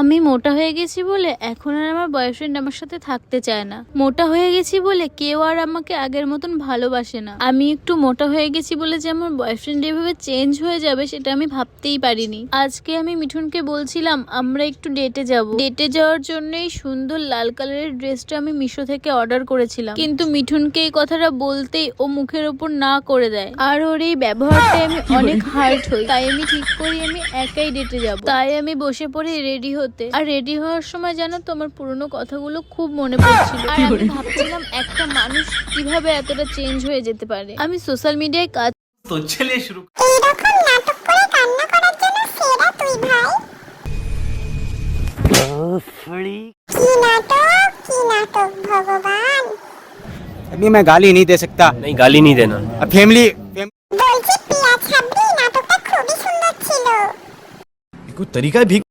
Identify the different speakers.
Speaker 1: আমি মোটা হয়ে গেছি বলে এখন আর আমার বয়ফ্রেন্ড আমার সাথে থাকতে চায় না। মোটা হয়ে গেছি বলে কেউ আর আমাকে আগের মতন ভালোবাসে না। আমি একটু মোটা হয়ে গেছি বলে যে আমার বয়ফ্রেন্ড এভাবে চেঞ্জ হয়ে যাবে সেটা আমি ভাবতেই পারিনি। আজকে আমি মিঠুনকে বলছিলাম আমরা একটু ডেটে যাব। ডেটে যাওয়ার জন্য এই সুন্দর লাল কালারের ড্রেসটা আমি মিশো থেকে অর্ডার করেছিলাম, কিন্তু মিঠুনকে এই কথাটা বলতেই ও মুখের ওপর না করে দেয়। আর ওর এই ব্যবহারটাই আমি অনেক হার্ট হই। তাই আমি ঠিক করি আমি একাই ডেটে যাব। তাই আমি বসে পড়ে রেডি হতে। আর রেডি হওয়ার সময় জানো তো আমার পুরনো কথাগুলো খুব মনে পড়ছিল। আর আমি ভাবছিলাম একটা মানুষ কিভাবে এতটা চেঞ্জ হয়ে যেতে পারে। আমি সোশ্যাল মিডিয়ায় কাজ
Speaker 2: তো চলে শুরু।
Speaker 3: এইরকম নাটক করে কান্না করার জন্য সেরা তুই ভাই। কি নাটক ভগবান।
Speaker 4: अभी मैं गाली नहीं दे सकता।
Speaker 5: नहीं गाली नहीं देना।
Speaker 4: फैमिली
Speaker 3: বলছি পিয়া ছাব্বি নাটকটা খুবই সুন্দর ছিল।
Speaker 5: कोई तरीका है भीख